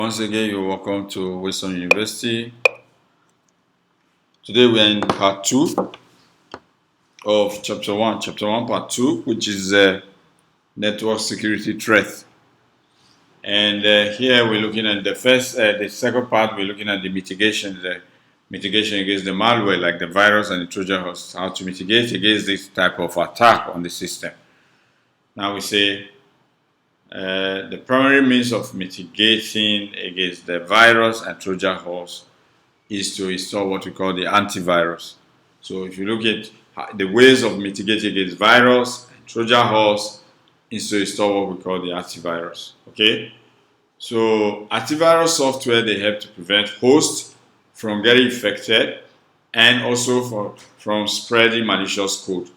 Once again, you're welcome to Waidsum University. Today we are in part 2 of chapter 1. Chapter 1, part 2, which is network security threat. And here we're looking at the second part. We're looking at the mitigation against the malware, like the virus and the Trojan horse. How to mitigate against this type of attack on the system. Now we say the primary means of mitigating against the virus and Trojan horse is to install what we call the antivirus. So if you look at the ways of mitigating against virus and Trojan horse, is to install what we call the antivirus. Okay, so antivirus software, they help to prevent hosts from getting infected and also from spreading malicious code,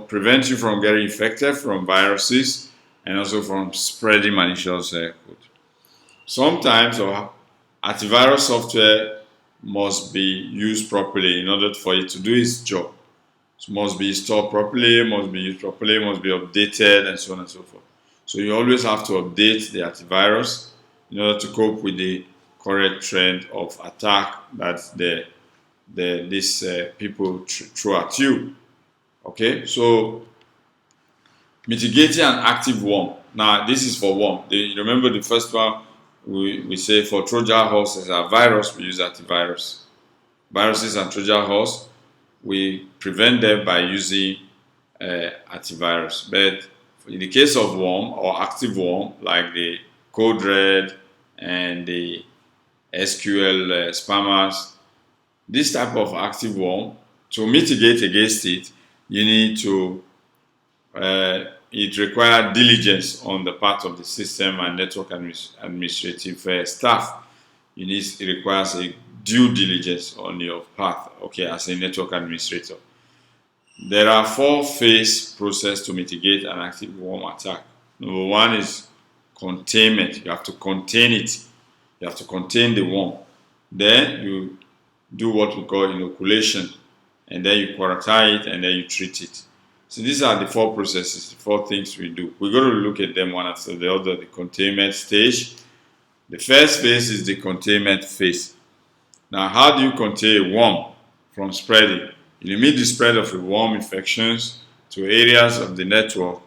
prevent you from getting infected from viruses and also from spreading malicious code. Sometimes antivirus software must be used properly in order for it to do its job. It must be installed properly, must be used properly, must be updated, and so on and so forth. So you always have to update the antivirus in order to cope with the current trend of attack that these people throw at you. Okay, so mitigating an active worm. Now this is for worm. Remember the first one we say for Trojan horse as a virus, we use antivirus. Viruses and Trojan horse, we prevent them by using antivirus. But in the case of worm or active worm, like the code red and the SQL spammers, this type of active worm, to mitigate against it, you need to it requires diligence on the part of the system and network administrative staff. It requires a due diligence on your part, okay, as a network administrator. There are 4-phase process to mitigate an active worm attack. Number 1 is containment. You have to contain it. You have to contain the worm. Then you do what we call inoculation, and then you quarantine it, and then you treat it. So these are the 4 processes, the 4 things we do. We're going to look at them one after the other. The containment stage. The first phase is the containment phase. Now, how do you contain a worm from spreading? You limit the spread of the worm infections to areas of the network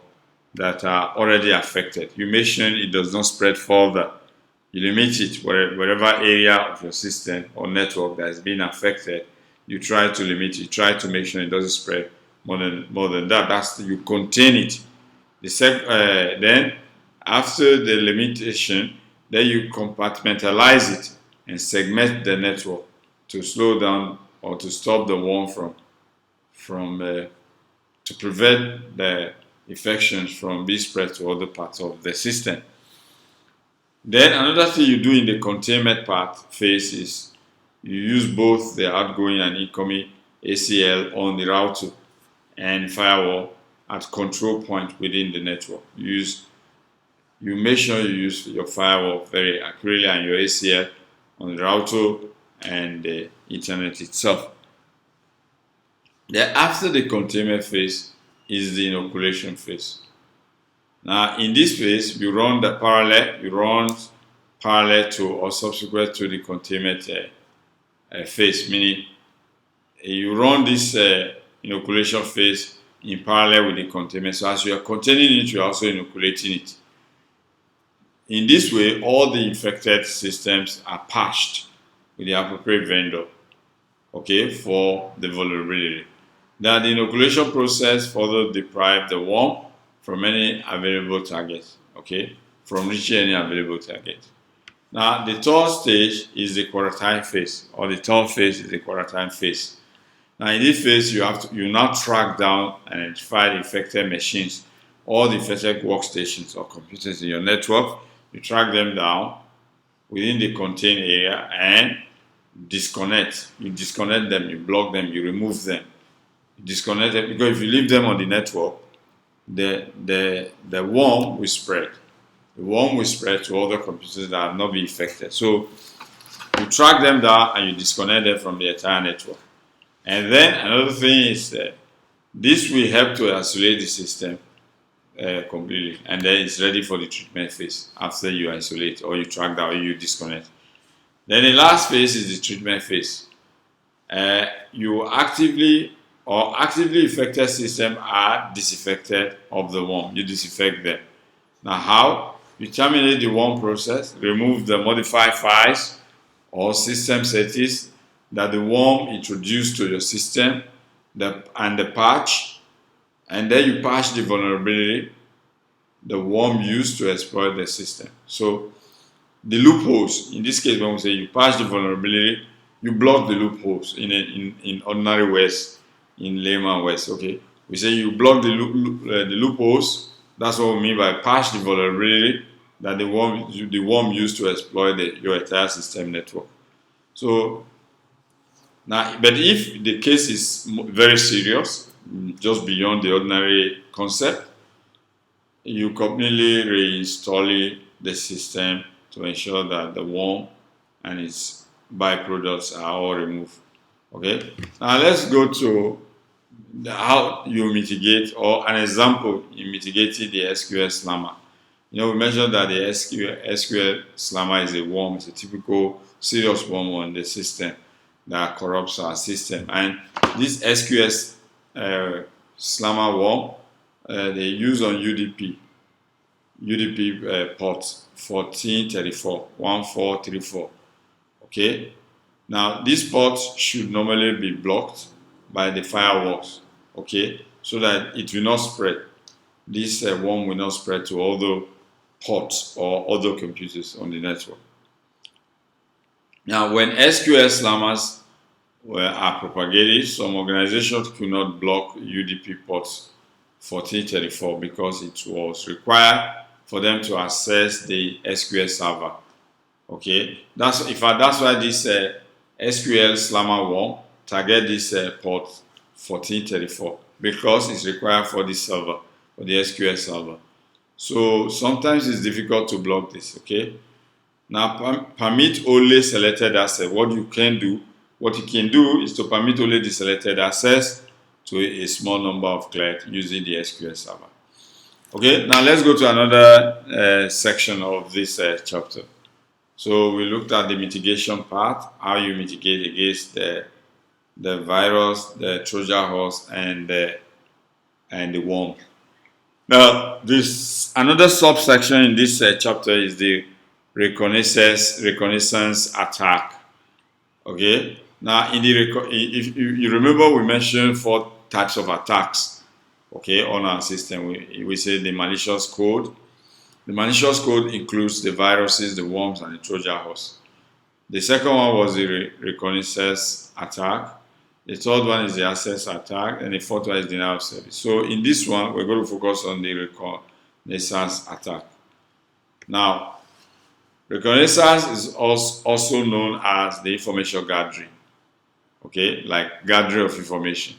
that are already affected. You make sure it does not spread further. You limit it wherever area of your system or network that has been affected. You try to limit it. You try to make sure it doesn't spread more than that. You contain it. Then after the limitation, then you compartmentalize it and segment the network to slow down or to stop the worm to prevent the infections from being spread to other parts of the system. Then another thing you do in the containment phase is you use both the outgoing and incoming ACL on the router and firewall at control point within the network. You make sure you use your firewall very accurately and your ACL on the router and the internet itself. Then after the containment phase is the inoculation phase. Now in this phase, you run parallel to or subsequent to the containment phase, meaning you run this inoculation phase in parallel with the containment. So as you are containing it, you are also inoculating it. In this way, all the infected systems are patched with the appropriate vendor, okay, for the vulnerability. Now, the inoculation process further deprives the worm from any available targets, okay, from reaching any available target. Now, the third stage is the quarantine phase, or the third phase is the quarantine phase. Now, in this phase, you now track down and identify the infected machines, all the infected workstations or computers in your network. You track them down within the contained area and disconnect. You disconnect them, you block them, you remove them. You disconnect them because if you leave them on the network, the worm will spread. The worm will spread to other computers that have not been infected. So you track them down and you disconnect them from the entire network. And then another thing is that this will help to isolate the system completely, and then it's ready for the treatment phase after you isolate or you track down or you disconnect. Then the last phase is the treatment phase. You actively affected systems are disaffected of the worm. You disinfect them. Now how? You terminate the worm process, remove the modified files or system settings that the worm introduced to your system and the patch, and then you patch the vulnerability the worm used to exploit the system. So the loopholes, in this case when we say you patch the vulnerability, you block the loopholes in ordinary words, in layman words. Okay, we say you block the loopholes. That's what we mean by patch the vulnerability that the worm used to exploit your entire system network. So now, but if the case is very serious, just beyond the ordinary concept, you completely reinstall the system to ensure that the worm and its byproducts are all removed. Okay, now let's go to how you mitigate, or an example in mitigating the SQL slammer. We mentioned that the SQL slammer is a worm, it's a typical serious worm on the system that corrupts our system. And this SQL slammer worm, they use on UDP port 1434. Okay, now this port should normally be blocked by the firewalls, okay, so that it will not spread. This worm will not spread to other ports or other computers on the network. Now, when SQL slammers are propagated, some organizations could not block UDP ports 1434 because it was required for them to access the SQL server. Okay, that's why this SQL slammer worm target this port 1434, because it's required for this server, for the SQL server. So sometimes it's difficult to block this. Okay, now permit only selected access. What you can do is to permit only the selected access to a small number of clients using the SQL server. Okay, now let's go to another section of this chapter. So we looked at the mitigation part, how you mitigate against the virus, the Trojan horse, and the worm. Now, this another subsection in this chapter is the reconnaissance attack. Okay. Now, if you remember, we mentioned 4 types of attacks. Okay, on our system, we say the malicious code. The malicious code includes the viruses, the worms, and the Trojan horse. The second one was the reconnaissance attack. The third one is the access attack, and the fourth one is denial of service. So in this one, we're going to focus on the reconnaissance attack. Now, reconnaissance is also known as the information gathering. Okay, like gathering of information.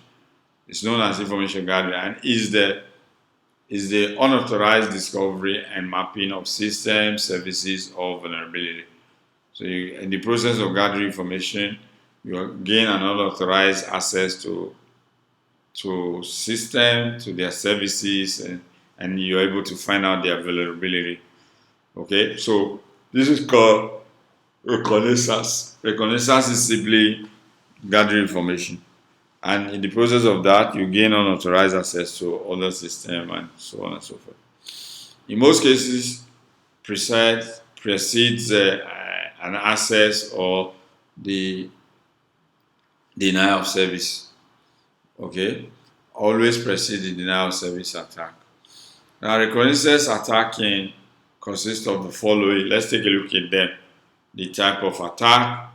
It's known as information gathering, and is the unauthorized discovery and mapping of systems, services, or vulnerability. So in the process of gathering information, you gain an unauthorized access to system, to their services, and you're able to find out their vulnerability. Okay, so this is called reconnaissance. Reconnaissance is simply gathering information, and in the process of that, you gain unauthorized access to other systems and so on and so forth. In most cases, precedes an access or the denial of service. Okay, always precedes the denial of service attack. Now, reconnaissance attack can consist of the following. Let's take a look at them. The type of attack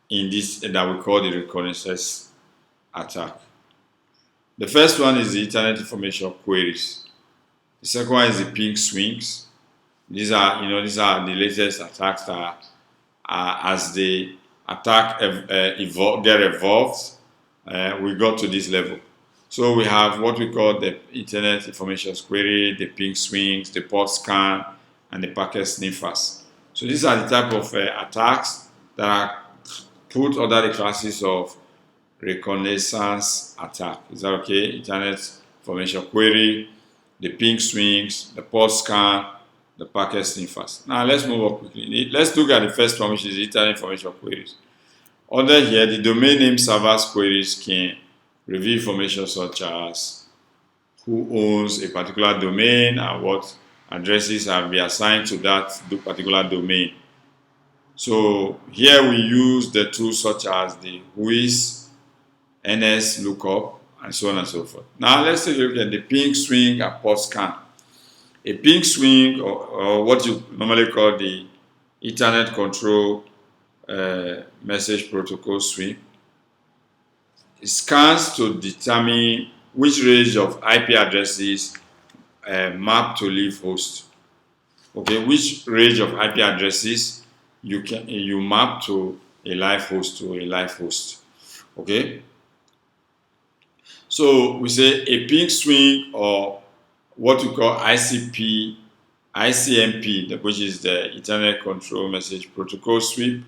in this that we call the reconnaissance attack. The first one is the internet information queries. The second one is the ping swings. These are the latest attacks that as the attack get evolved, we got to this level. So we have what we call the internet information query, the ping swings, the port scan, and the packet sniffers. So these are the type of attacks that are put under the classes of reconnaissance attack. Is that okay? Internet information query, the ping swings, the port scan, the packet sniffers. Now let's move on quickly. Let's look at the first one, which is internet information queries. Under here, the domain name servers queries can reveal information such as who owns a particular domain and what addresses have been assigned to that particular domain. So here we use the tools such as the whois, ns lookup, and so on and so forth. Now let's take a look at the ping swing and port scan. A ping swing, or what you normally call the Internet Control Message Protocol swing, scans to determine which range of IP addresses map to leaf host. Okay, which range of IP addresses you map to a live host Okay, so we say a ping swing, or what we call ICMP, which is the Internet Control Message Protocol sweep.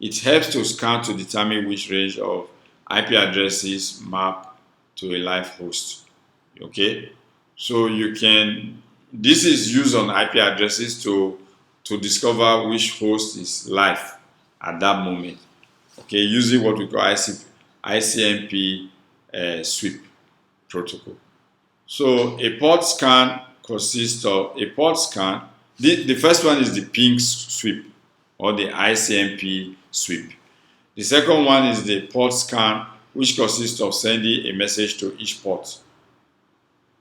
It helps to scan to determine which range of IP addresses map to a live host. Okay, so this is used on IP addresses to discover which host is live at that moment. Okay, using what we call ICMP sweep protocol. So a port scan consists of a port scan. The first one is the ping sweep, or the ICMP sweep. The second one is the port scan, which consists of sending a message to each port,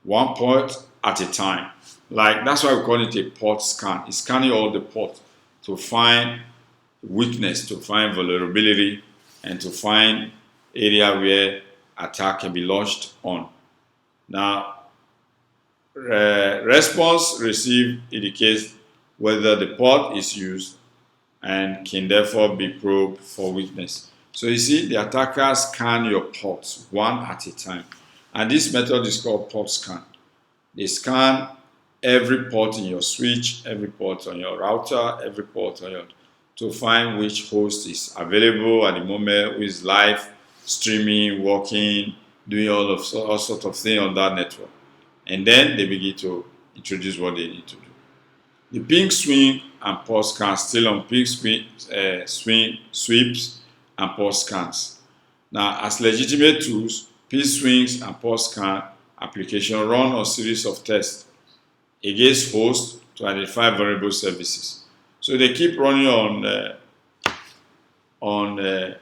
one port at a time. Like, that's why we call it a port scan. It's scanning all the ports to find weakness, to find vulnerability, and to find area where attack can be launched on. Now, response received indicates whether the port is used and can therefore be probed for weakness. So you see, the attackers scan your ports one at a time, and this method is called port scan. They scan every port in your switch, every port on your router, every port on your, to find which host is available at the moment, who is live, streaming, working, doing all sorts of things on that network. And then they begin to introduce what they need to do. The ping swing and port scans, still on ping sweeps and port scans. Now, as legitimate tools, ping swings and port scan application run a series of tests against hosts to identify vulnerable services. So they keep running on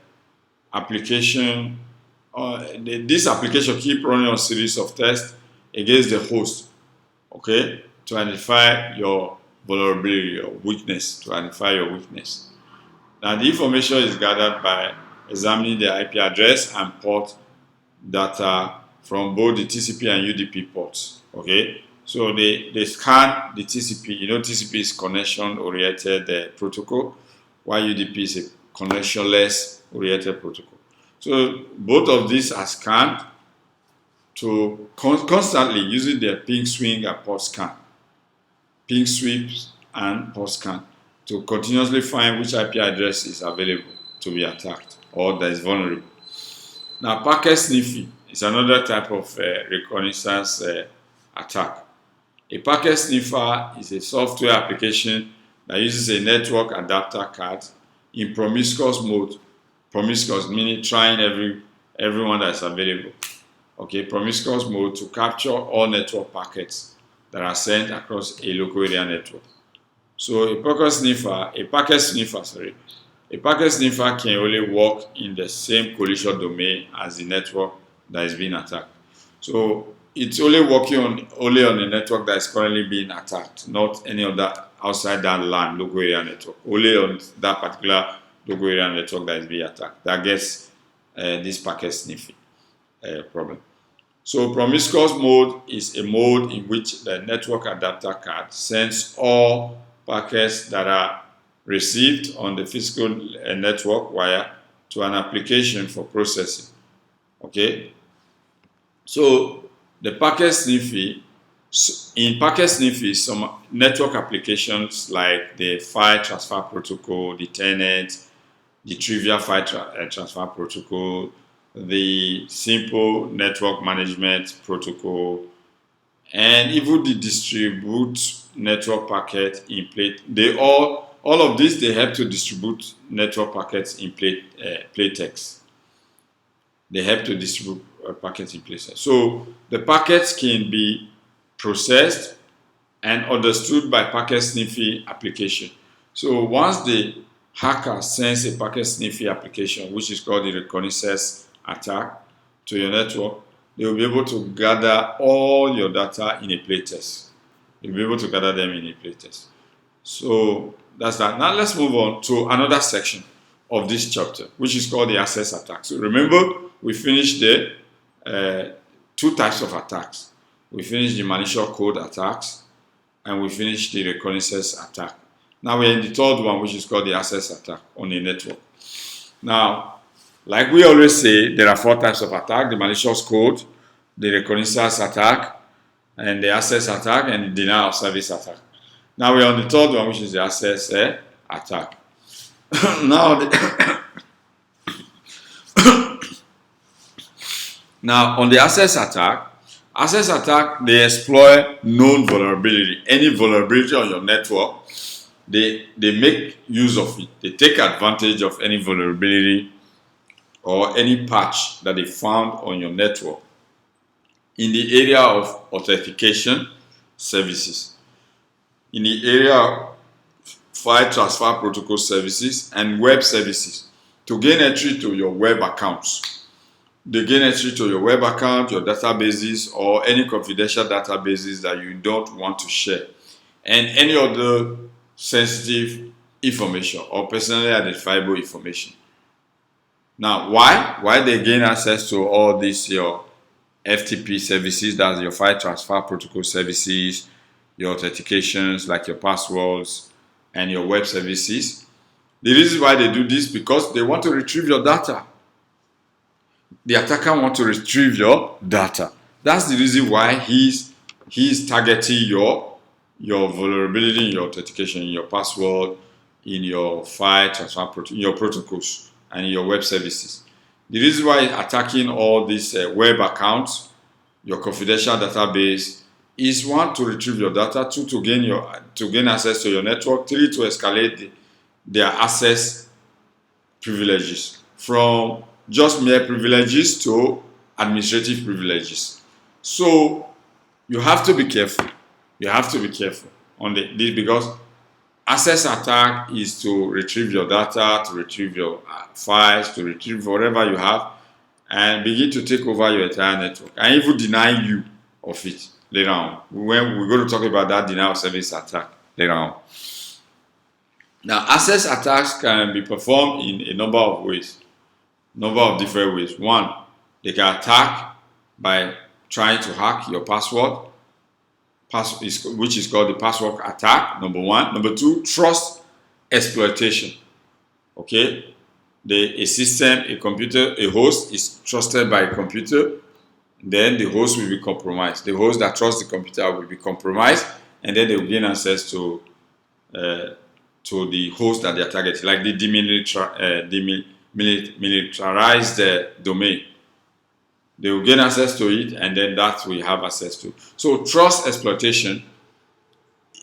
application. This application keep running a series of tests against the host, okay, to identify your vulnerability or weakness, to identify your weakness. Now, the information is gathered by examining the IP address and port data from both the TCP and UDP ports, okay. So they scan the TCP. You know, TCP is connection-oriented protocol, while UDP is a connectionless-oriented protocol. So both of these are scanned to constantly using their ping swing and port scan, ping sweeps and port scan, to continuously find which IP address is available to be attacked or that is vulnerable. Now, packet sniffing is another type of reconnaissance attack. A packet sniffer is a software application that uses a network adapter card in promiscuous mode. Promiscuous meaning trying everyone that is available. Okay, promiscuous mode to capture all network packets that are sent across a local area network. So a packet sniffer can only work in the same collision domain as the network that is being attacked. So it's only working only on the network that is currently being attacked, not any other outside that LAN local area network. Only on that particular local area network that is being attacked. That gets this packet sniffing problem. So promiscuous mode is a mode in which the network adapter card sends all packets that are received on the physical network wire to an application for processing. Okay. So the packet sniffing, in packet sniffing, some network applications like the file transfer protocol, the Telnet, the trivial file transfer protocol, the simple network management protocol, and even the distribute network packet in plate. They all of this, they help to distribute network packets in plain text. They help to distribute packets in plain text. So the packets can be processed and understood by packet sniffing application. So once the hacker sends a packet sniffing application, which is called the reconnaissance attack, to your network, they will be able to gather all your data in a playtest. You'll be able to gather them in a playtest. So that's that. Now let's move on to another section of this chapter, which is called the access attack. So remember, we finished the two types of attacks. We finished the malicious code attacks, and we finished the reconnaissance attack. Now we're in the third one, which is called the access attack on a network. Now, like we always say, there are four types of attack: the malicious code, the reconnaissance attack, and the access attack, and the denial of service attack. Now we're on the third one, which is the access attack. Now on the access attack, they exploit known vulnerability. Any vulnerability on your network, they make use of it. They take advantage of any vulnerability or any patch that they found on your network in the area of authentication services, in the area of file transfer protocol services and web services, to gain entry to your web accounts. They gain entry to your web account, your databases, or any confidential databases that you don't want to share, and any other sensitive information or personally identifiable information. Now, why they gain access to all these your FTP services, that's your file transfer protocol services, your authentications like your passwords and your web services? The reason why they do this, because they want to retrieve your data. The attacker wants to retrieve your data. That's the reason why he's targeting your vulnerability in your authentication, in your password, in your file transfer in your protocols and in your web services. The reason why attacking all these web accounts, your confidential database, is one, to retrieve your data, two, to gain access to your network, three, to escalate their access privileges from just mere privileges to administrative privileges. So you have to be careful. You have to be careful on this, because access attack is to retrieve your data, to retrieve your files, to retrieve whatever you have, and begin to take over your entire network, and even deny you of it later on. When we're going to talk about that denial of service attack later on. Now, access attacks can be performed in a number of ways, different ways. One, they can attack by trying to hack your password, which is called the password attack, number one. Number two, trust exploitation. Okay, a system, a computer, a host is trusted by a computer, then the host will be compromised. The host that trusts the computer will be compromised, and then they will gain access to the host that they are targeting, like the demilitarized domain. They will gain access to it, and then that we have access to. So trust exploitation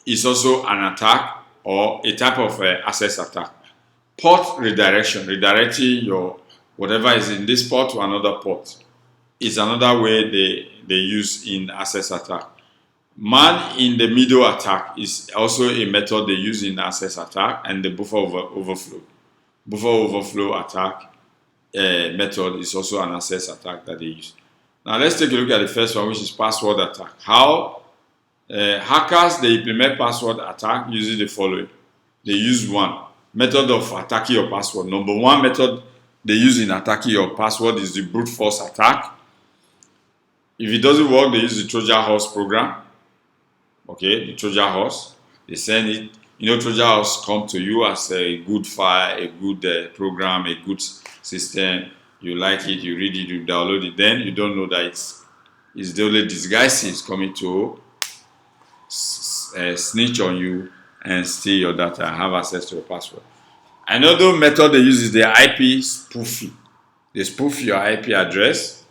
is also an attack or a type of access attack. Port redirection, redirecting your whatever is in this port to another port, is another way they use in access attack. Man in the middle attack is also a method they use in access attack, and the buffer overflow attack method is also an access attack that they use. Now let's take a look at the first one, which is password attack. How hackers, they implement password attack using the following. They use one method of attacking your password. Number one method they use in attacking your password is the brute force attack. If it doesn't work, they use the Trojan horse program. Okay, the Trojan horse, they send it. Trojan horse come to you as a good file, a good program, a good system. You like it, you read it, you download it. Then you don't know that it's the only disguise is coming to snitch on you and steal your data and have access to your password. Another method they use is the IP spoofing. They spoof your IP address,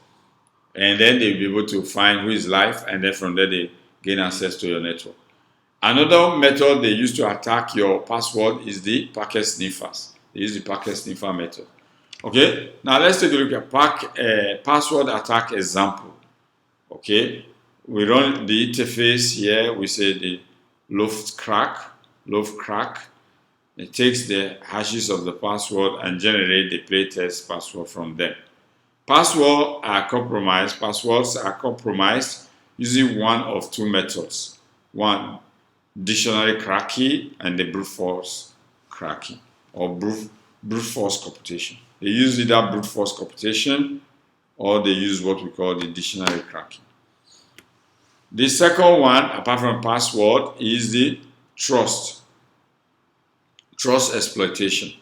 and then they'll be able to find who is live, and then from there gain access to your network. Another method they use to attack your password is the packet sniffers. They use the packet sniffer method. Okay, now let's take a look at password attack example. Okay, we run the interface here. We say the loaf crack. It takes the hashes of the password and generate the playtest password from them. Passwords are compromised using one of two methods. One, dictionary cracking, and the brute force cracking, or brute force computation. They use either brute force computation or they use what we call the dictionary cracking. The second one, apart from password, is the trust exploitation.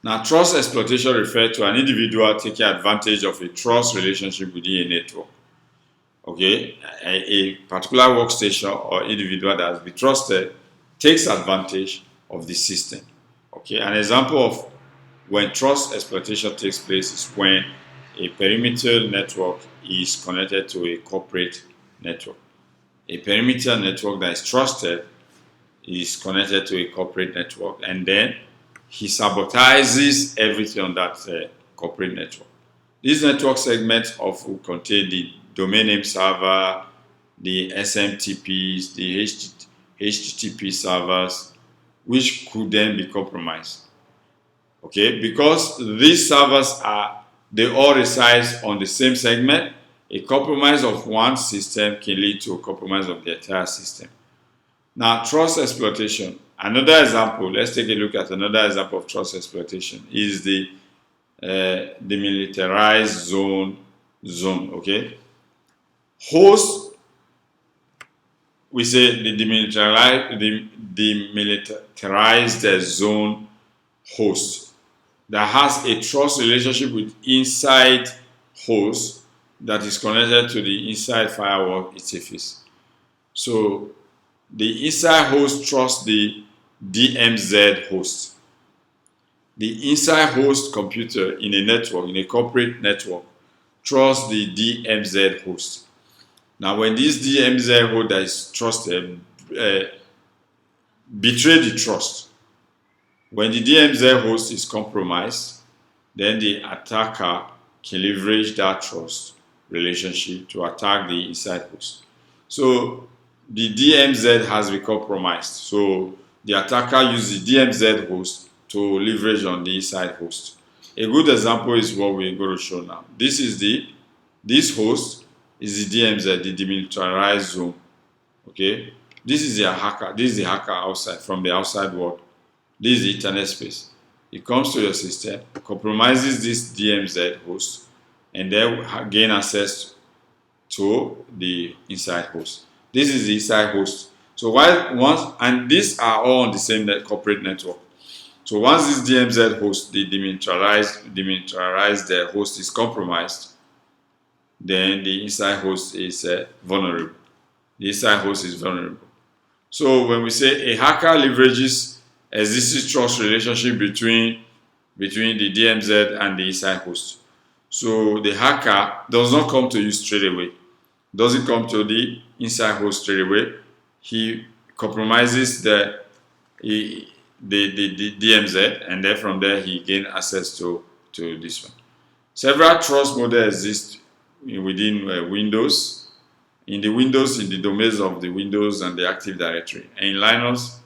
Now, trust exploitation refers to an individual taking advantage of a trust relationship within a network. Okay, a particular workstation or individual that has been trusted takes advantage of the system. Okay, an example of when trust exploitation takes place is when a perimeter network is connected to a corporate network. A perimeter network that is trusted is connected to a corporate network, and then he sabotages everything on that corporate network. These network segments often contain the domain name server, the SMTPs, the HTTP servers, which could then be compromised. Okay, because these servers they all reside on the same segment, a compromise of one system can lead to a compromise of the entire system. Now, trust exploitation. Another example, let's take a look at another example of trust exploitation, is the demilitarized zone. Okay, host, we say the demilitarized zone host that has a trust relationship with inside host that is connected to the inside firewall interface. So the inside host trusts the DMZ host. The inside host computer in a network, in a corporate network, trusts the DMZ host. Now, when this DMZ host that is trusted betray the trust, when the DMZ host is compromised, then the attacker can leverage that trust relationship to attack the inside host. So the DMZ has been compromised. So the attacker uses the DMZ host to leverage on the inside host. A good example is what we're going to show now. This host is the DMZ, the demilitarized zone. Okay, this is the hacker. This is the hacker outside, from the outside world. This is the internet space. It comes to your system, compromises this DMZ host, and then gain access to the inside host. This is the inside host. So these are all on the same corporate network. So once this DMZ host, the demilitarized host is compromised, then the inside host is vulnerable. The inside host is vulnerable. So when we say a hacker leverages existing trust relationship between the DMZ and the inside host. So the hacker does not come to you straight away. Doesn't come to the inside host straight away. He compromises the DMZ, and then from there he gains access to this one. Several trust models exist within Windows. In the domains of the Windows and the Active Directory, and in Linux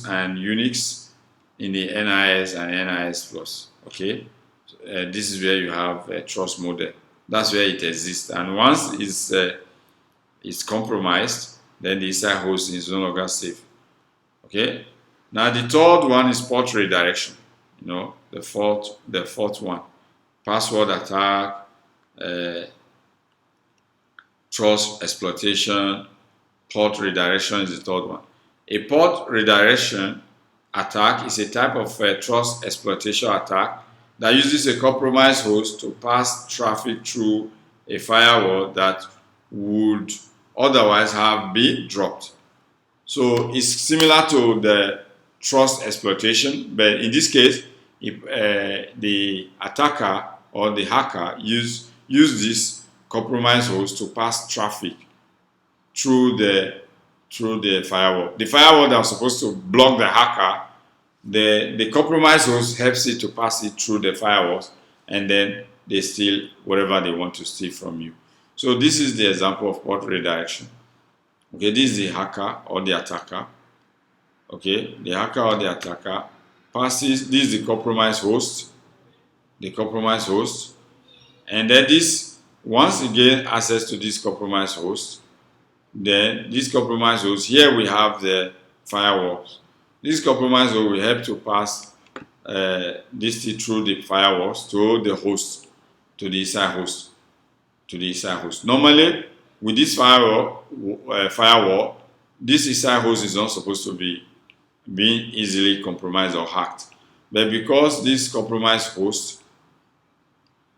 and Unix, in the NIS and NIS Plus. Okay, this is where you have a trust model. That's where it exists, and once it's compromised, then the inside host is no longer safe. Okay. Now the third one is port redirection. The fourth one, password attack, trust exploitation, port redirection is the third one. A port redirection attack is a type of trust exploitation attack that uses a compromised host to pass traffic through a firewall that would otherwise have been dropped. So it's similar to the trust exploitation, but in this case, the attacker or the hacker use this compromised host to pass traffic through the firewall. The firewall that was supposed to block the hacker, the compromised host helps it to pass it through the firewalls, and then they steal whatever they want to steal from you. So this is the example of port redirection. Okay, this is the hacker or the attacker. Okay, the hacker or the attacker passes, this is the compromised host, and then this, once you gain access to this compromised host, then this compromised host, here we have the firewalls. This compromised host will help to pass this through the firewalls to the host, to the inside host, Normally, with this firewall, this inside host is not supposed to be being easily compromised or hacked. But because this compromised host,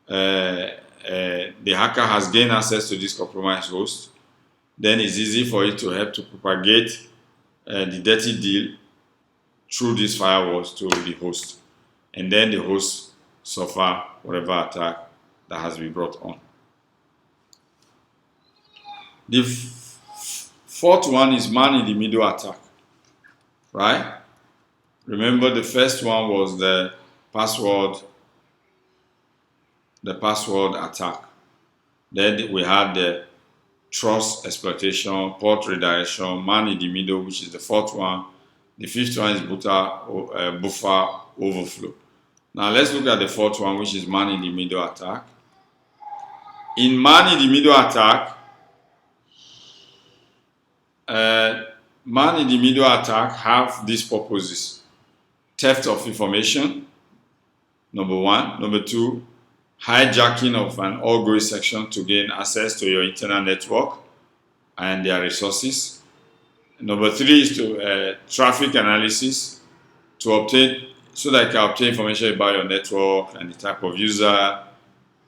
the hacker has gained access to this compromised host, then it's easy for it to help to propagate the dirty deal through these firewalls to the host. And then the host suffer whatever attack that has been brought on. The fourth one is man-in-the-middle attack, right? Remember, the first one was the password attack. Then we had the trust exploitation, port redirection, man-in-the-middle, which is the fourth one. The fifth one is buffer overflow. Now let's look at the fourth one, which is man-in-the-middle attack. In man-in-the-middle attack, man-in-the-middle attack have these purposes: theft of information, number one. Number two, hijacking of an outgoing section to gain access to your internal network and their resources. Number three is to traffic analysis, to obtain, so that you can obtain information about your network and the type of user,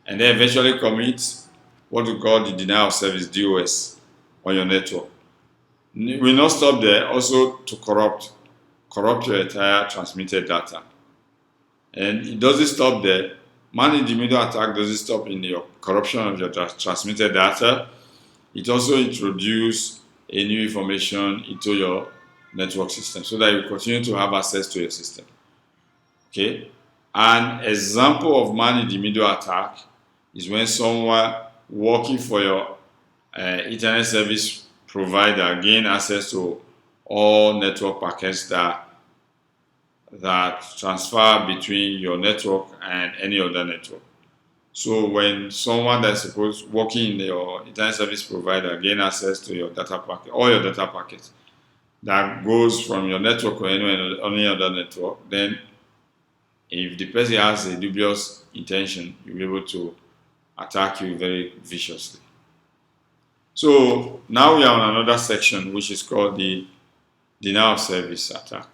and then eventually commit what we call the denial of service, DOS, on your network. We will not stop there, also to corrupt your entire transmitted data. And it doesn't stop there. Man-in-the-middle attack doesn't stop in your corruption of your transmitted data. It also introduces a new information into your network system so that you continue to have access to your system. Okay? An example of man-in-the-middle attack is when someone working for your internet service provider gain access to all network packets that transfer between your network and any other network. So when someone that's supposed working in your internet service provider gain access to your data packet, all your data packets that goes from your network or any other network, then if the person has a dubious intention, you'll be able to attack you very viciously. So now we are on another section which is called the denial of service attack.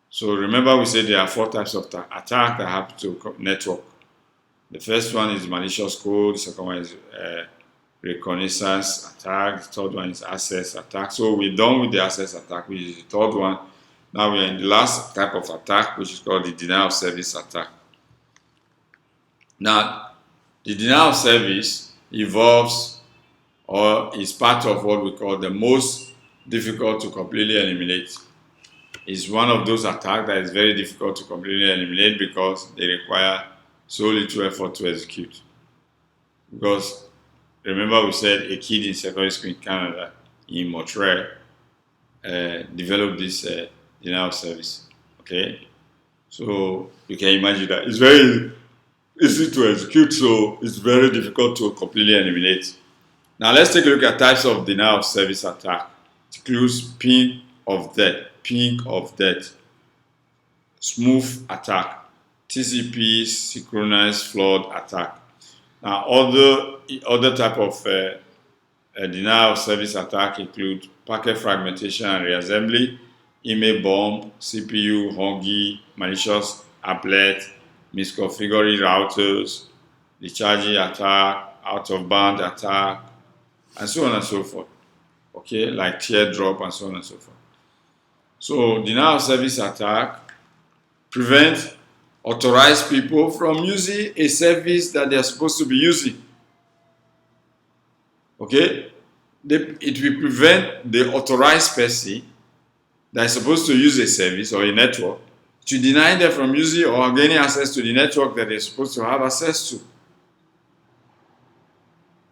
So remember, we said there are four types of attack that happen to network. The first one is malicious code, the second one is reconnaissance attack, the third one is access attack. So we're done with the access attack, which is the third one. Now we are in the last type of attack, which is called the denial of service attack. Now, the denial of service involves or is part of what we call the most difficult to completely eliminate. It's one of those attacks that is very difficult to completely eliminate because they require so little effort to execute. Because remember, we said a kid in secondary school in Canada, in Montreal, developed this denial of service. Okay, so you can imagine that it's very easy to execute, so it's very difficult to completely eliminate. Now let's take a look at types of denial of service attack. It includes ping of death, smooth attack, TCP synchronized flood attack. Now other type of denial of service attack include packet fragmentation and reassembly, email bomb, CPU hungry, malicious applet, misconfiguring routers, discharging attack, out of band attack, and so on and so forth. Okay, like teardrop and so on and so forth. So denial of service attack prevents authorized people from using a service that they are supposed to be using. Okay, it will prevent the authorized person that is supposed to use a service or a network to deny them from using or gaining access to the network that they're supposed to have access to.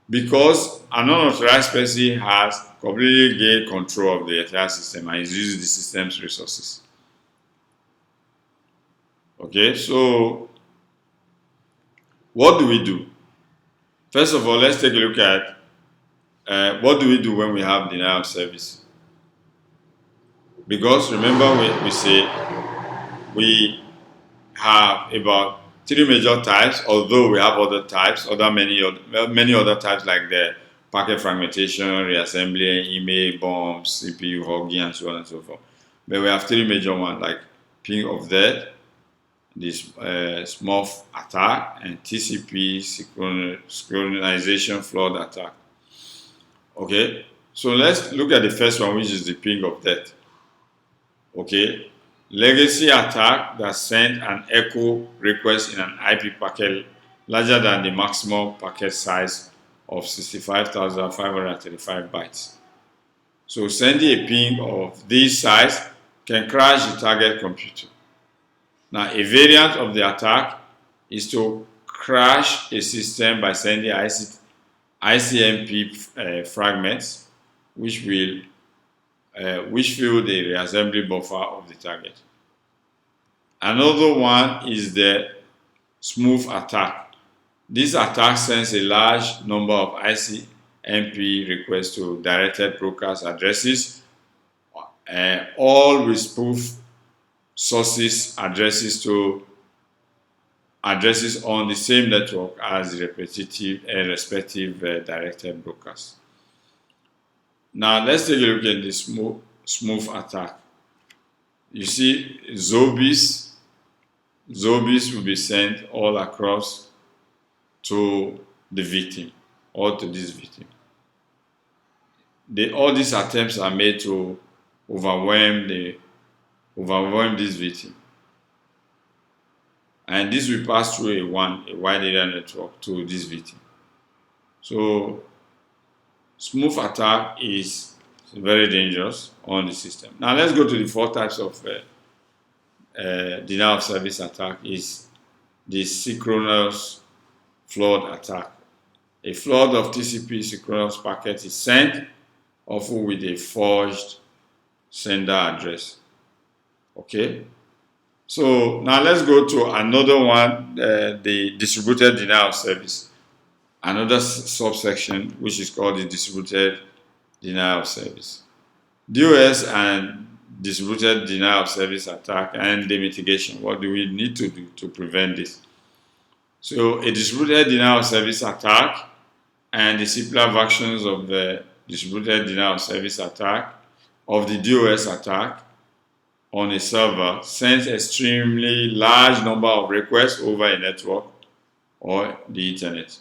Because an unauthorized person has completely gained control of the entire system and is using the system's resources. Okay, so what do we do? First of all, let's take a look at what do we do when we have denial of service. Because remember, we say we have about 3 major types, although we have other types, many other types like the packet fragmentation, reassembly, email bombs, CPU hogging, and so on and so forth. But we have 3 major ones like ping of death, this smurf attack, and TCP synchronization flood attack. Okay, so let's look at the first one, which is the ping of death. Okay, legacy attack that sent an echo request in an IP packet larger than the maximum packet size of 65,535 bytes. So sending a ping of this size can crash the target computer. Now, a variant of the attack is to crash a system by sending ICMP fragments, which fill the reassembly buffer of the target. Another one is the smooth attack. This attack sends a large number of ICMP requests to directed broadcast addresses, all with spoof sources addresses on the same network as the respective directed broadcast. Now let's take a look at the smooth attack. You see, zombies will be sent all across to the victim or to this victim. All these attempts are made to overwhelm this victim, and this will pass through a wide area network to this victim. So smooth attack is very dangerous on the system. Now let's go to the 4 types of denial of service attack. Is the synchronous flood attack. A flood of TCP synchronous packets is sent, often with a forged sender address. Okay, so now let's go to another one, the distributed denial of service. Another subsection which is called the distributed denial of service. DOS and distributed denial of service attack and the mitigation. What do we need to do to prevent this? So a distributed denial of service attack and the simpler versions of the distributed denial of service attack of the DOS attack on a server sends extremely large number of requests over a network or the internet.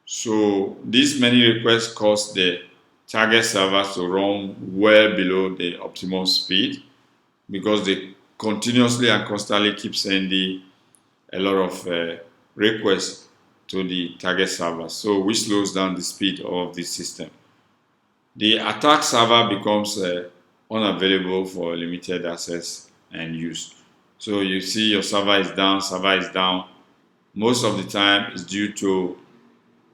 So these many requests cause the target servers to run well below the optimal speed because they continuously and constantly keep sending a lot of requests to the target server, so which slows down the speed of the system. The attack server becomes unavailable for limited access and use. So you see your server is down. Most of the time it's due to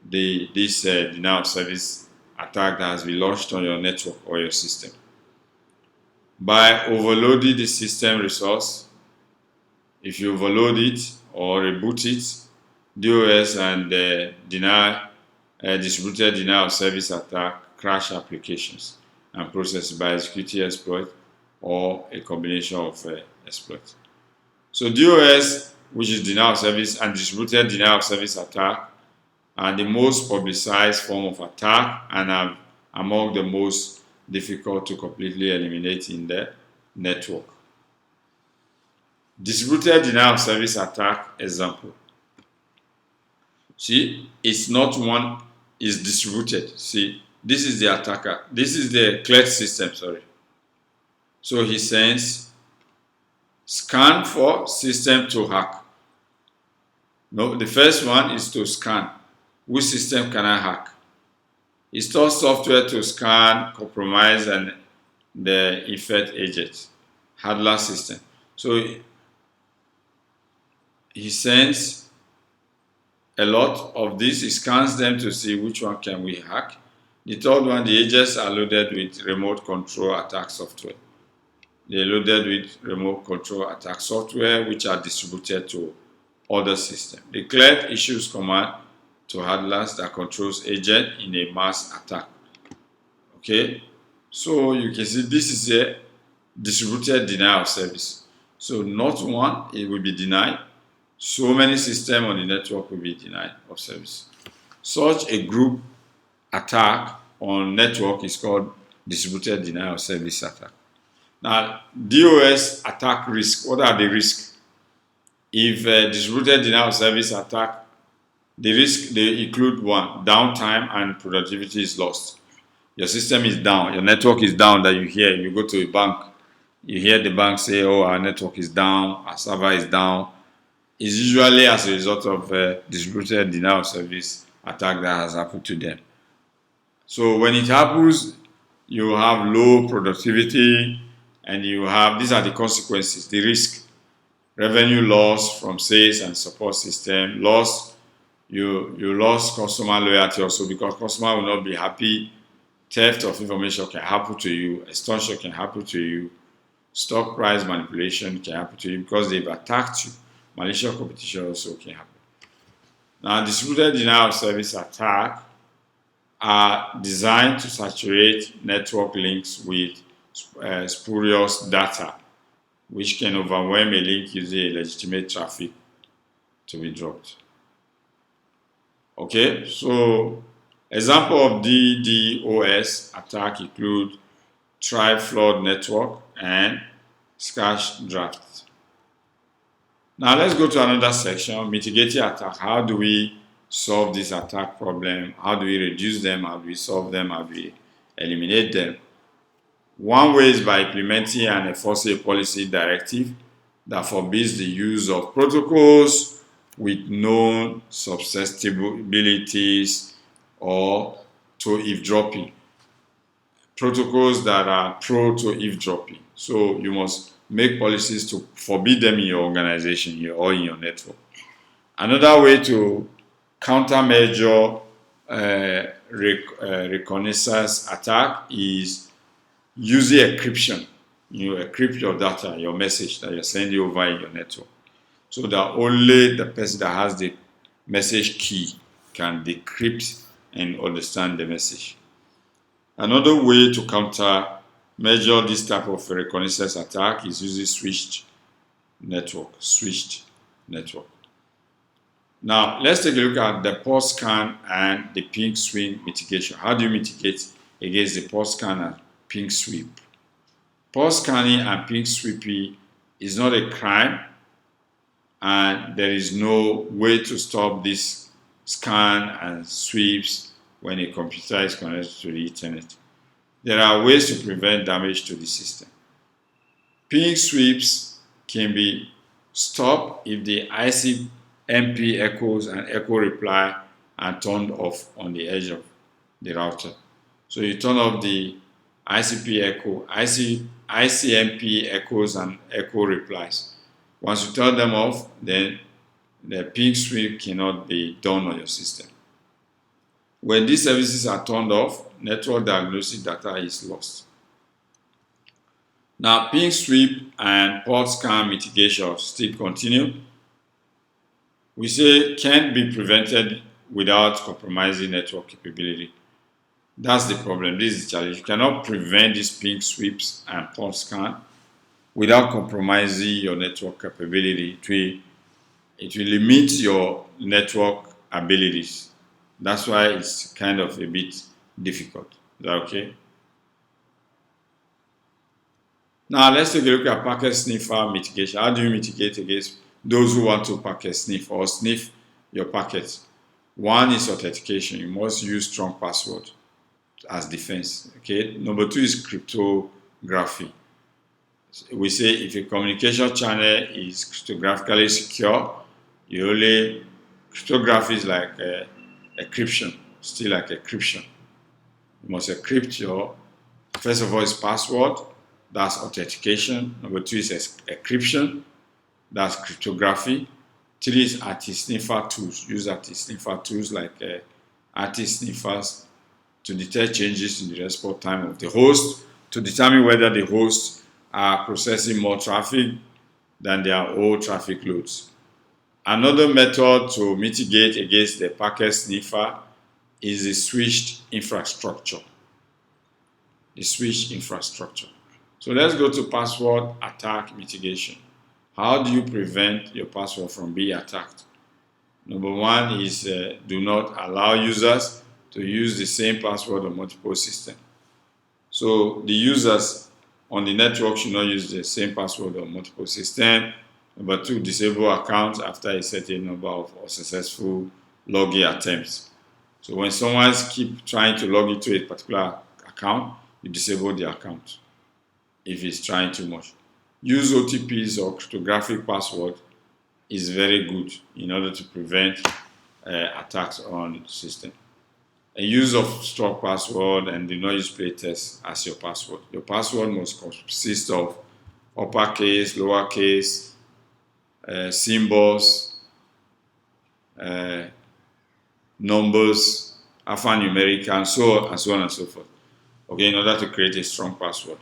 this denial of service attack that has been launched on your network or your system. By overloading the system resource, if you overload it or reboot it, DOS and distributed denial of service attack crash applications and processes by executing exploit or a combination of exploits. So DOS, which is denial of service, and distributed denial of service attack are the most publicized form of attack and are among the most difficult to completely eliminate in the network. Distributed denial of service attack example. See, it's not one, it's distributed. See, this is the attacker. This is the cleared system, sorry. So he sends scan for system to hack. No, the first one is to scan. Which system can I hack? stores software to scan, compromise, and the infect agents. Handler system. So he sends a lot of this. He scans them to see which one can we hack. The third one, the agents are loaded with remote control attack software. They're loaded with remote control attack software, which are distributed to other systems. Declared issues command to handlers that controls agent in a mass attack. Okay, so you can see this is a distributed denial of service. So not one, it will be denied. So many systems on the network will be denied of service. Such a group attack on network is called distributed denial of service attack. Now, DOS attack risk. What are the risks? If a distributed denial of service attack, the risk they include one, downtime and productivity is lost. Your system is down, your network is down that you hear. You go to a bank, you hear the bank say, oh, our network is down, our server is down. It's usually as a result of distributed denial of service attack that has happened to them. So when it happens, you have low productivity and you have, these are the consequences, the risk, revenue loss from sales and support system, loss, you lost customer loyalty also because customer will not be happy. Theft of information can happen to you, extortion can happen to you, stock price manipulation can happen to you because they've attacked you. Malicious competition also can happen. Now, distributed denial of service attack are designed to saturate network links with spurious data, which can overwhelm a link using illegitimate traffic to be dropped. Okay, so example of DDoS attack include try flood network and scash draft. Now let's go to another section, mitigating attack. How do we solve this attack problem? How do we reduce them? How do we solve them? How do we eliminate them? One way is by implementing and enforcing a policy directive that forbids the use of protocols with known susceptibilities or to eavesdropping. Protocols that are pro to eavesdropping. So you must make policies to forbid them in your organization or in your network. Another way to countermeasure reconnaissance attack is using encryption. You encrypt your data, your message that you're sending over in your network, so that only the person that has the message key can decrypt and understand the message. Another way to countermeasure this type of reconnaissance attack is using switched network. Now, let's take a look at the pulse scan and the ping sweep mitigation. How do you mitigate against the pulse scan and ping sweep? Pulse scanning and ping sweeping is not a crime, and there is no way to stop this scan and sweeps when a computer is connected to the internet. There are ways to prevent damage to the system. Ping sweeps can be stopped if the ICMP echoes and echo reply are turned off on the edge of the router. So you turn off the ICMP echoes and echo replies. Once you turn them off, then the ping sweep cannot be done on your system. When these services are turned off, network diagnostic data is lost. Now, ping sweep and pulse scan mitigation still continue. We say can't be prevented without compromising network capability. That's the problem. This is the challenge. You cannot prevent these ping sweeps and pulse scan without compromising your network capability. It will limit your network abilities. That's why it's kind of a bit difficult. Is that okay? Now let's take a look at packet sniffer mitigation. How do you mitigate against those who want to packet sniff or sniff your packets? One is authentication. You must use strong password as defense. Okay. Number two is cryptography. We say if a communication channel is cryptographically secure, cryptography is like encryption, still like encryption. You must encrypt your, first of all, is password. That's authentication. Number 2 is encryption. That's cryptography. 3 is anti-sniffer tools. Use anti-sniffer tools like anti-sniffers to detect changes in the response time of the host, to determine whether the hosts are processing more traffic than their old traffic loads. Another method to mitigate against the packet sniffer is the switched infrastructure. The switched infrastructure. So let's go to password attack mitigation. How do you prevent your password from being attacked? Number 1 is do not allow users to use the same password on multiple systems. So the users on the network should not use the same password on multiple systems. Number 2, disable accounts after a certain number of successful login attempts. So when someone keeps trying to log into a particular account, you disable the account if it's trying too much. Use OTPs or cryptographic password is very good in order to prevent attacks on the system. A use of strong password, and do not use playtest as your password. Your password must consist of uppercase, lowercase, symbols, numbers, alphanumeric, and so on and so forth. Okay, in order to create a strong password.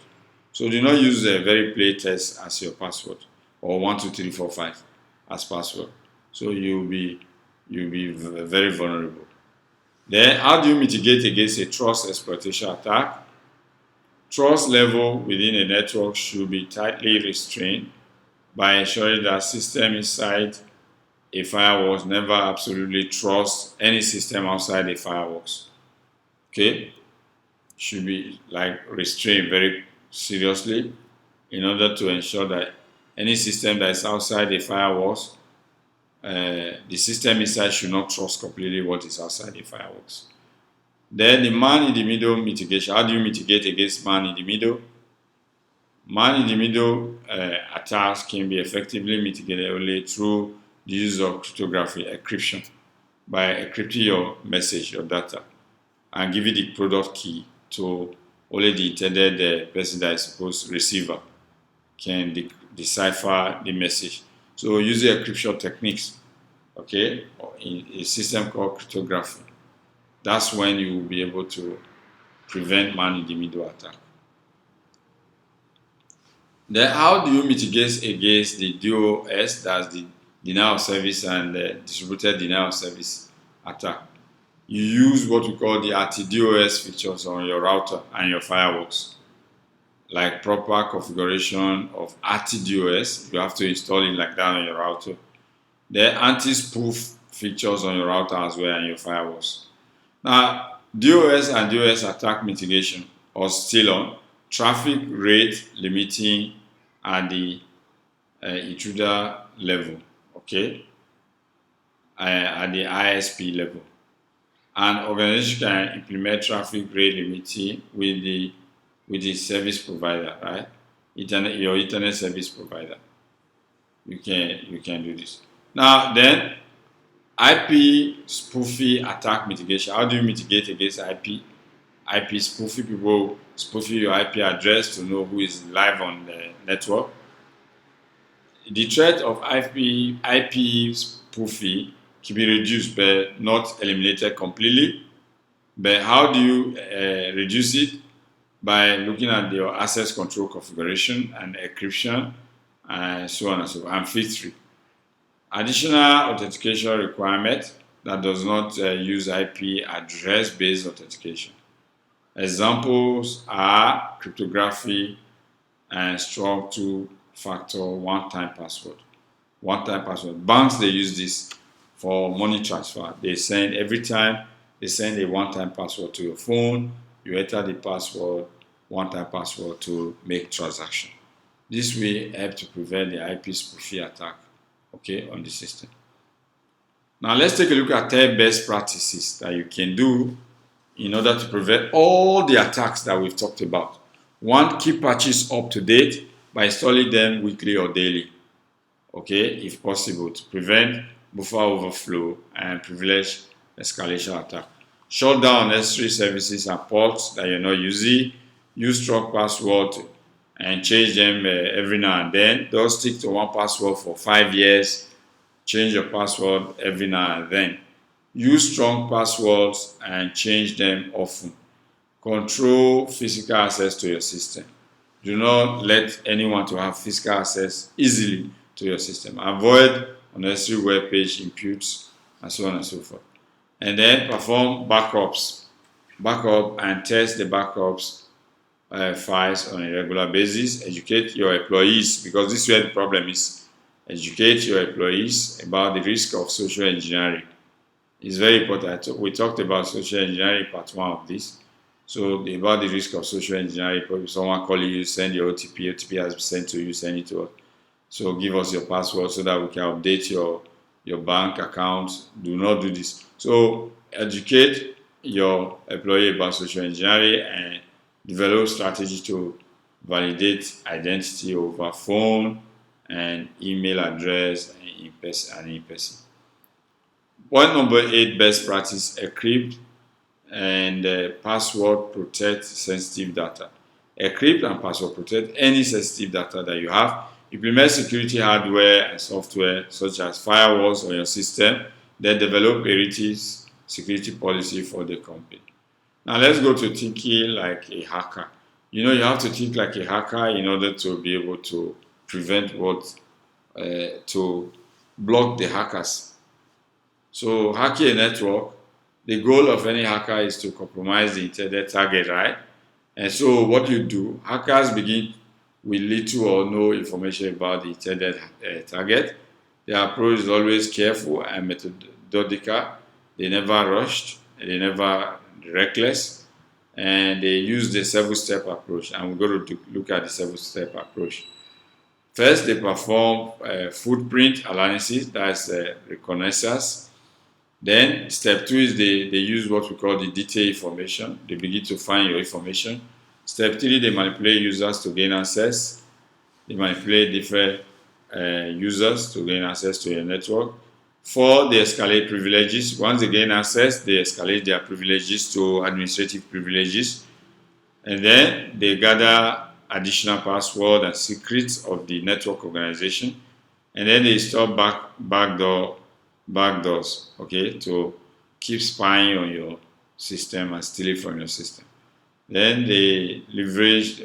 So do not use a very playtest as your password, or 1, 2, 3, 4, 5 as password. So you'll be very vulnerable. Then, how do you mitigate against a trust exploitation attack? Trust level within a network should be tightly restrained by ensuring that system inside a firewall never absolutely trust any system outside the firewalls. Okay? Should be restrained very seriously in order to ensure that any system that is outside the firewalls, the system inside should not trust completely what is outside the firewalls. Then the man in the middle mitigation. How do you mitigate against man in the middle? Man in the middle attacks can be effectively mitigated only through the use of cryptography, encryption, by encrypting your message, your data, and giving the product key to only the intended person that is supposed to receiver can decipher the message. So using encryption techniques, okay, in a system called cryptography, that's when you will be able to prevent man in the middle attack. Then how do you mitigate against the DOS, that's the denial of service, and the distributed denial of service attack? You use what we call the anti-DOS features on your router and your firewalls, like proper configuration of anti-DOS. You have to install it like that on your router. The anti-spoof features on your router as well and your firewalls. Now, DOS and DOS attack mitigation, or still on, traffic rate limiting at the intruder level, okay, at the ISP level. An organization can implement traffic rate limiting with the service provider, right? Your internet service provider. You can do this. Now then, IP spoofing attack mitigation. How do you mitigate against IP spoofing? People spoofing your IP address to know who is live on the network. The threat of IP spoofing can be reduced but not eliminated completely. But how do you reduce it? By looking at your access control configuration and encryption and so on and so forth, and filtering. Additional authentication requirement that does not use IP address based authentication. Examples are cryptography and strong two-factor one-time password. One-time password. Banks, they use this for money transfer. They send every time they send a one-time password to your phone. You enter the password, one-time password to make transaction. This will help to prevent the IP spoofing attack, okay, on the system. Now let's take a look at 10 best practices that you can do in order to prevent all the attacks that we've talked about. 1, keep patches up to date by installing them weekly or daily, okay, if possible, to prevent buffer overflow and privilege escalation attack. Shut down unnecessary services and ports that you're not using. Use strong password and change them every now and then. Don't stick to one password for 5 years. Change your password every now and then. Use strong passwords and change them often. Control physical access to your system. Do not let anyone to have physical access easily to your system. Avoid unnecessary web page inputs and so on and so forth. And then perform backups. Backup and test the backups files on a regular basis. Educate your employees, because this is where the problem is. Educate your employees about the risk of social engineering. It's very important. We talked about social engineering part 1 of this. So about the risk of social engineering, probably someone calling you, send your OTP. OTP has been sent to you, send it to us. So give us your password so that we can update your bank account. Do not do this. So educate your employee about social engineering and develop strategy to validate identity over phone and email address and in person. Point number 8, best practice: encrypt and password protect sensitive data. Encrypt and password protect any sensitive data that you have. Implement security hardware and software such as firewalls on your system. Then develop a security policy for the company. Now let's go to thinking like a hacker. You have to think like a hacker in order to be able to prevent to block the hackers. So hacking a network, the goal of any hacker is to compromise the intended target, right? And so what you do, hackers begin with little or no information about the intended target. Their approach is always careful and methodical. They never rushed, they never reckless, and they use the 7-step approach. And we're going to look at the 7-step approach. First, they perform footprint analysis, that's reconnaissance. Then step 2 is they use what we call the detailed information. They begin to find your information. Step 3, they manipulate users to gain access. They manipulate different users to gain access to your network. 4, they escalate privileges. Once they gain access, they escalate their privileges to administrative privileges. And then they gather additional password and secrets of the network organization. And then they install backdoors, okay, to keep spying on your system and stealing from your system. Then they leverage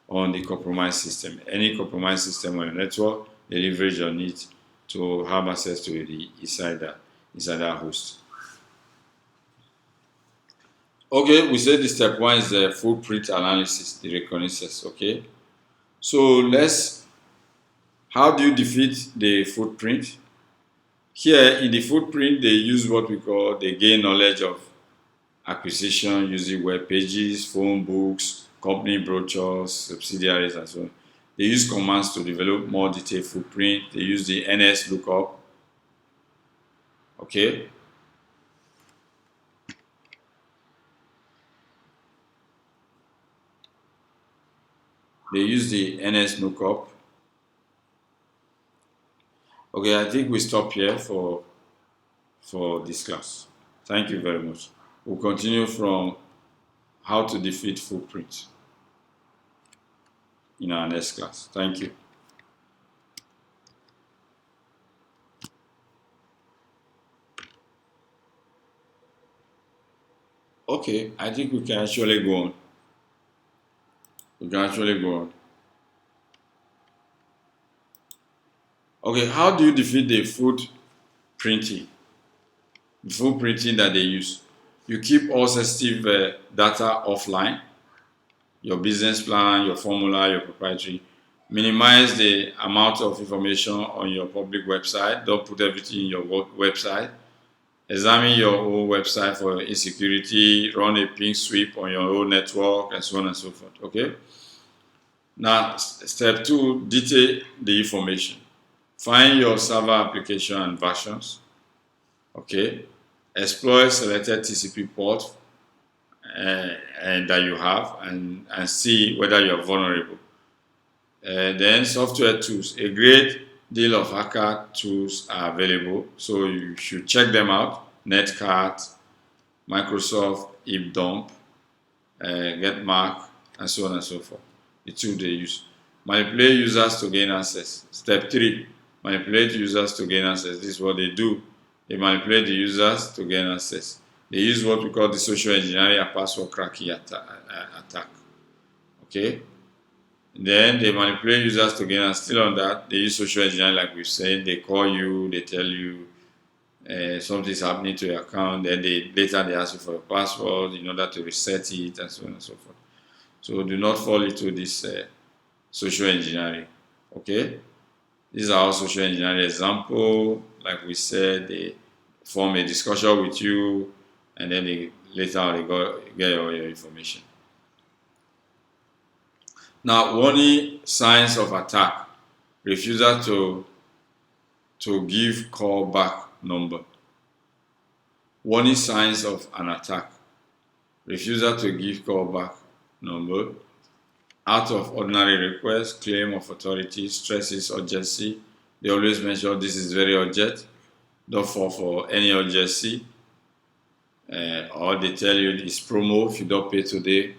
on the compromised system. Any compromised system on your network, they leverage on it to have access to the insider host. Okay, we said the step 1 is the footprint analysis, the reconnaissance. Okay, so how do you defeat the footprint? Here in the footprint, they use what we call, they gain knowledge of acquisition using web pages, phone books, company brochures, subsidiaries, and so on. They use commands to develop more detailed footprint. They use the NS lookup. Okay. They use the NS lookup. Okay, I think we stop here for this class. Thank you very much. We'll continue from how to defeat footprint in our next class. Thank you. Okay, I think we can actually go on. Okay, how do you defeat the footprinting? The footprinting that they use. You keep all sensitive data offline. Your business plan, your formula, your proprietary. Minimize the amount of information on your public website. Don't put everything in your website. Examine your own website for insecurity. Run a ping sweep on your own network, and so on and so forth. Okay. Now, step 2, detail the information. Find your server application and versions. Okay. Exploit selected TCP port and that you have and see whether you're vulnerable. Then software tools. A great deal of hacker tools are available, so you should check them out. Netcat, Microsoft, IPDump, GetMark, and so on and so forth. The tool they use. Manipulate users to gain access. Step 3, manipulate users to gain access. This is what they do. They manipulate the users to gain access. They use what we call the social engineering and password cracking attack. Okay? Then they manipulate users to gain access. Still on that, they use social engineering like we've said. They call you, they tell you something's happening to your account, then later they ask you for your password in order to reset it, and so on and so forth. So do not fall into this social engineering. Okay, these are all social engineering example. Like we said, they form a discussion with you, and then later they get your information. Now, warning signs of attack: refusal to give callback number. Warning signs of an attack: refusal to give callback number, out of ordinary request, claim of authority, stresses urgency. They always mention this is very urgent. Don't fall for any urgency. Or they tell you it's promo. If you don't pay today,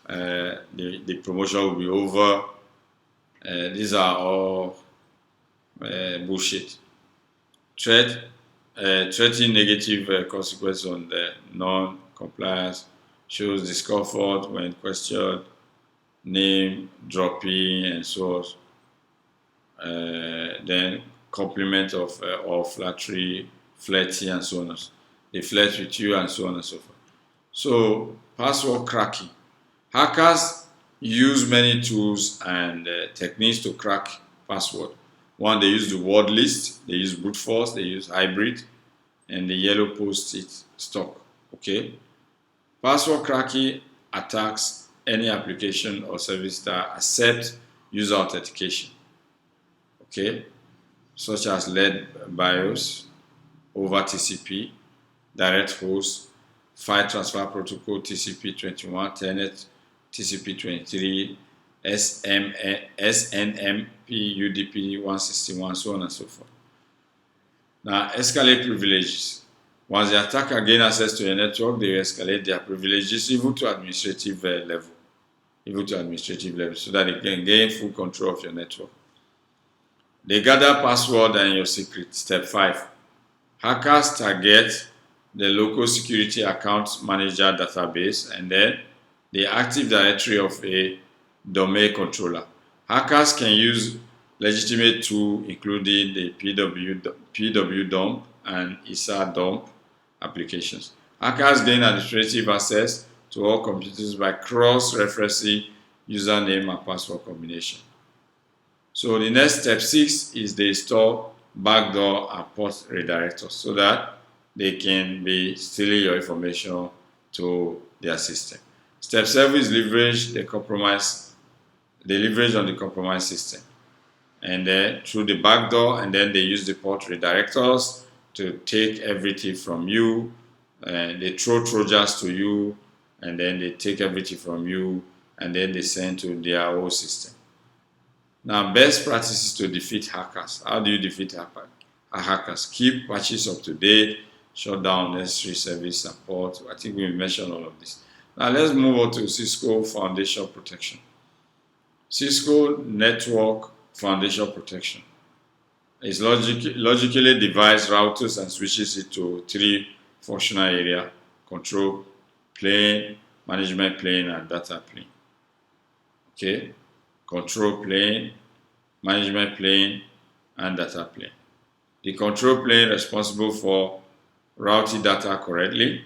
the promotion will be over. These are all bullshit. Threatening negative consequences on the non-compliance, shows discomfort when questioned, name dropping, and so on. Then compliment of or flattery, flirting, and so on. They flirt with you, and so on and so forth. So password cracking. Hackers use many tools and techniques to crack password. One, they use the word list, they use brute force, they use hybrid, and the yellow post-it stock. Okay. Password cracking attacks any application or service that accepts user authentication. Okay, such as LED BIOS over TCP, direct host, file transfer protocol TCP/21, Telnet TCP/23, SNMP UDP 161, so on and so forth. Now, escalate privileges. Once the attacker gain access to your network, they will escalate their privileges even to administrative level, so that they can gain full control of your network. They gather password and your secret. Step 5. Hackers target the local security account manager database and then the Active Directory of a domain controller. Hackers can use legitimate tools including the PWDump and ISADump applications. Hackers gain administrative access to all computers by cross-referencing username and password combination. So the next step 6 is they install backdoor and port redirectors so that they can be stealing your information to their system. Step 7 is leverage on the compromised system. And then through the backdoor, and then they use the port redirectors to take everything from you, and they throw Trojans to you, and then they take everything from you, and then they send to their own system. Now, best practices to defeat hackers. How do you defeat hackers? Keep patches up to date, shut down unnecessary service support. I think we mentioned all of this. Now, let's move on to Cisco Foundation Protection. Cisco Network Foundation Protection is logically divides routers and switches into 3 functional areas: control plane, management plane, and data plane. Okay, control plane, management plane, and data plane. The control plane responsible for routing data correctly.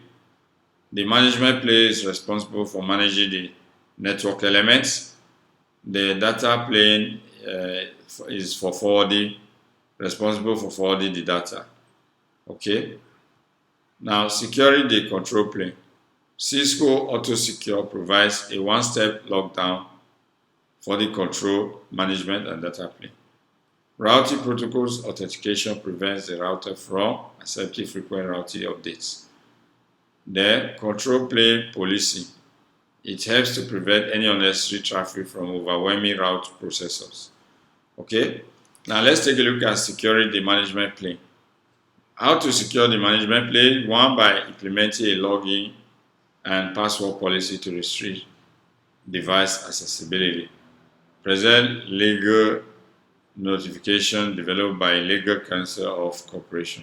The management plane is responsible for managing the network elements. The data plane is for forwarding, responsible for forwarding the data. Okay. Now, securing the control plane. Cisco AutoSecure provides a one-step lockdown for the control, management, and data plane. Routing protocols authentication prevents the router from accepting frequent routing updates. Then, control plane policing. It helps to prevent any unnecessary traffic from overwhelming route processors. Okay, now let's take a look at securing the management plane. How to secure the management plane? One, by implementing a login and password policy to restrict device accessibility. Present legal notification developed by legal counsel of corporation.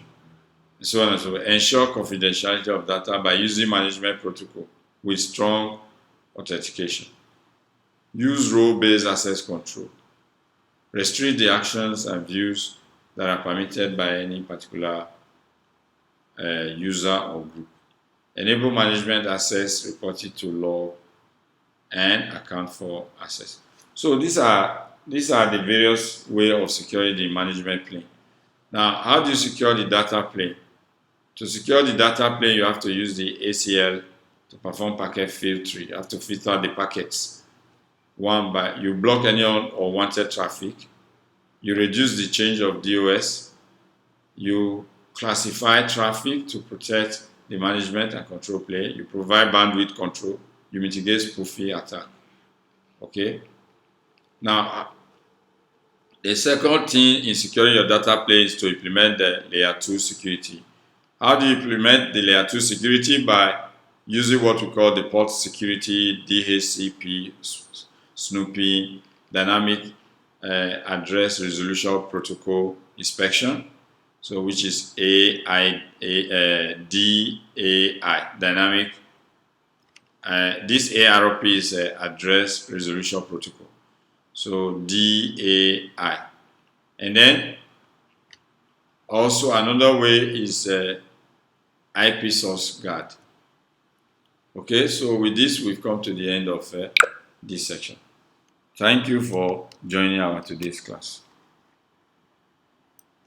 And so on and so forth. Ensure confidentiality of data by using management protocol with strong authentication. Use role-based access control. Restrict the actions and views that are permitted by any particular user or group. Enable management access reported to log and account for access. So these are the various ways of securing the management plane. Now, how do you secure the data plane? To secure the data plane, you have to use the ACL to perform packet filtering. You have to filter the packets. One, by you block any unwanted traffic. You reduce the change of DOS. You classify traffic to protect the management and control plane. You provide bandwidth control. You mitigate spoofing attack. Okay. Now, the second thing in securing your data plane is to implement the layer 2 security. How do you implement the layer 2 security? By using what we call the port security, DHCP, snooping, dynamic address resolution protocol inspection, so which is DAI, dynamic. This ARP is address resolution protocol, so DAI. And then also another way is IP source guard. Okay, so with this we've come to the end of this section. Thank you for joining our today's class.